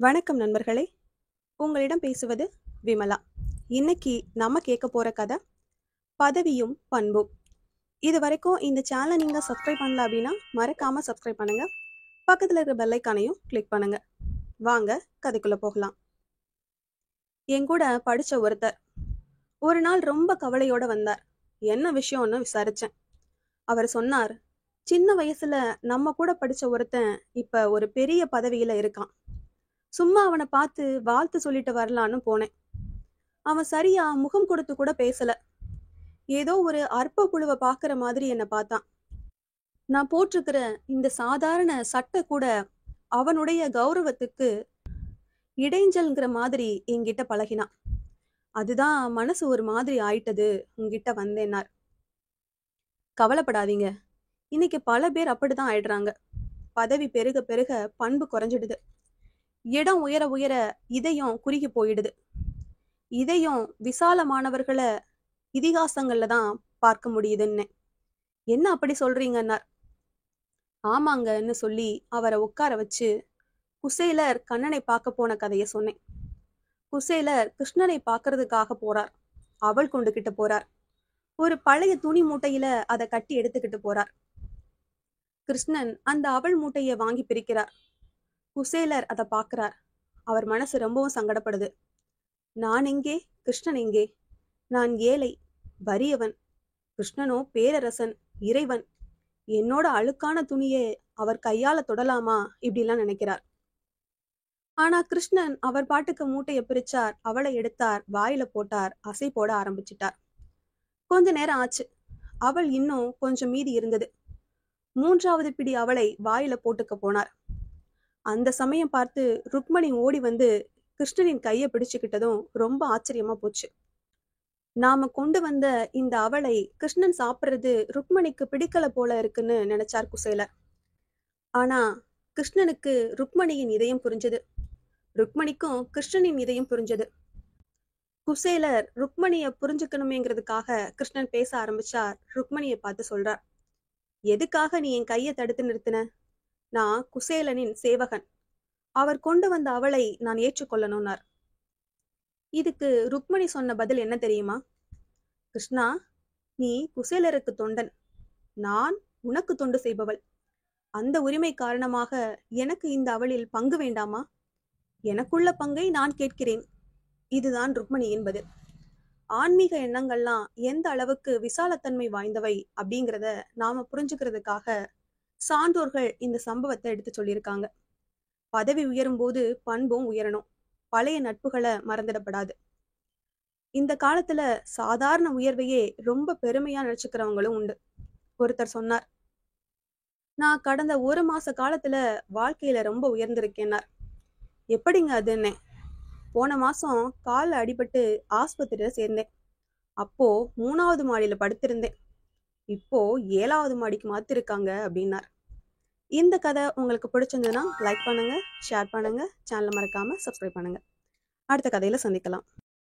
வணக்கம் நண்பர்களே, உங்களிடம் பேசுவது விமலா. இன்னைக்கு நம்ம கேட்க போற கதை பதவியும் பண்பும். இது வரைக்கும் இந்த சேனலை நீங்க சப்ஸ்கிரைப் பண்ணல அப்படின்னா மறக்காம சப்ஸ்கிரைப் பண்ணுங்க. பக்கத்துல இருக்கிற பெல் ஐக்கானையும் கிளிக் பண்ணுங்க. வாங்க கதைக்குள்ள போகலாம். என் கூட படிச்ச ஒருத்தர் ஒரு நாள் ரொம்ப கவலையோட வந்தார். என்ன விஷயம்னு விசாரிச்சேன். அவர் சொன்னார், சின்ன வயசுல நம்ம கூட படிச்ச ஒருத்தன் இப்ப ஒரு பெரிய பதவியில இருக்கான். சும்மா அவனை பார்த்து வாழ்த்து சொல்லிட்டு வரலான்னு போனேன். அவன் சரியா முகம் கொடுத்து கூட பேசல. ஏதோ ஒரு அற்ப புழுவை பாக்குற மாதிரி என்ன பார்த்தான். நான் போட்டிருக்கிற இந்த சாதாரண சட்டை கூட அவனுடைய கௌரவத்துக்கு இடைஞ்சல்ங்கிற மாதிரி என்கிட்ட பழகினான். அதுதான் மனசு ஒரு மாதிரி ஆயிட்டது, உங்ககிட்ட வந்தேன்னார். கவலைப்படாதீங்க, இன்னைக்கு பல பேர் அப்படிதான் ஆயிடுறாங்க. பதவி பெருக பெருக பண்பு குறைஞ்சிடுது. இடம் உயர உயர இதயம் குறுகி போயிடுது. இதயம் விசாலமானவர்களை இதிகாசங்கள்ல தான் பார்க்க முடியுதுன்னு. என்ன அப்படி சொல்றீங்கன்னார். ஆமாங்கன்னு சொல்லி அவரை உட்கார வச்சு குசேலர் கண்ணனை பார்க்க போன கதைய சொன்னேன். குசேலர் கிருஷ்ணனை பார்க்கறதுக்காக போறார். அவள் கொண்டுகிட்டு போறார். ஒரு பழைய துணி மூட்டையில அதை கட்டி எடுத்துக்கிட்டு போறார். கிருஷ்ணன் அந்த அவள் மூட்டைய வாங்கி பிரிக்கிறார். குசேலர் அதை பார்க்கிறார். அவர் மனசு ரொம்பவும் சங்கடப்படுது. நான் எங்கே, கிருஷ்ணன் எங்கே? நான் ஏழை, வறியவன். கிருஷ்ணனோ பேரரசன், இறைவன். என்னோட அழுக்கான துணியை அவர் கையால தொடலாமா இப்படிலாம் நினைக்கிறார். ஆனா கிருஷ்ணன் அவர் பாட்டுக்கு மூட்டையை பிரிச்சார். அவளை எடுத்தார், வாயில போட்டார், அசை போட ஆரம்பிச்சிட்டார். கொஞ்ச நேரம் ஆச்சு. அவள் இன்னும் கொஞ்சம் மீதி இருந்தது. மூன்றாவது பிடி அவளை வாயில போட்டுக்க போனார். அந்த சமயம் பார்த்து ருக்மணி ஓடி வந்து கிருஷ்ணனின் கையை பிடிச்சுக்கிட்டதும் ரொம்ப ஆச்சரியமா போச்சு. நாம கொண்டு வந்த இந்த அவளை கிருஷ்ணன் சாப்பிடுறது ருக்மணிக்கு பிடிக்கல போல இருக்குன்னு நினைச்சார் குசேலர். ஆனா கிருஷ்ணனுக்கு ருக்மணியின் இதயம் புரிஞ்சது. ருக்மணிக்கும் கிருஷ்ணனின் இதயம் புரிஞ்சது. குசேலர் ருக்மணிய புரிஞ்சுக்கணுமேங்கிறதுக்காக கிருஷ்ணன் பேச ஆரம்பிச்சார். ருக்மணியை பார்த்து சொல்றார், எதுக்காக நீ என் கையை தடுத்து நிறுத்தின? நான் குசேலனின் சேவகன். அவர் கொண்டு வந்த அவளை நான் ஏற்றுக்கொள்ளணும்னார். இதுக்கு ருக்மணி சொன்ன பதில் என்ன தெரியுமா? கிருஷ்ணா, நீ குசேலருக்கு தொண்டன், நான் உனக்கு தொண்டு செய்பவள். அந்த உரிமை காரணமாக எனக்கு இந்த அவளில் பங்கு வேண்டாமா? எனக்குள்ள பங்கை நான் கேட்கிறேன். இதுதான் ருக்மணி என்பது. ஆன்மீக எண்ணங்கள்லாம் எந்த அளவுக்கு விசாலத்தன்மை வாய்ந்தவை அப்படிங்கிறத நாம புரிஞ்சுக்கிறதுக்காக சான்றோர்கள் இந்த சம்பவத்தை எடுத்து சொல்லியிருக்காங்க. பதவி உயரும் போது பண்பும் உயரணும். பழைய நட்புகளை மறந்துடப்படாது. இந்த காலத்துல சாதாரண உயர்வையே ரொம்ப பெருமையா நினைச்சுக்கிறவங்களும் உண்டு. ஒருத்தர் சொன்னார், நான் கடந்த 1 மாச காலத்துல வாழ்க்கையில ரொம்ப உயர்ந்திருக்கேன்னார். எப்படிங்க அதுன்னு? போன மாசம் கால்ல அடிபட்டு ஆஸ்பத்திரியில சேர்ந்தேன். அப்போ 3வது மாடியில படுத்திருந்தேன். இப்போ 7வது மாடிக்கு மாத்திருக்காங்க அப்படின்னார். இந்த கதை உங்களுக்கு பிடிச்சிருந்ததுன்னா லைக் பண்ணுங்க, ஷேர் பண்ணுங்க, சேனலை மறக்காம சப்ஸ்கிரைப் பண்ணுங்க. அடுத்த கதையில சந்திக்கலாம்.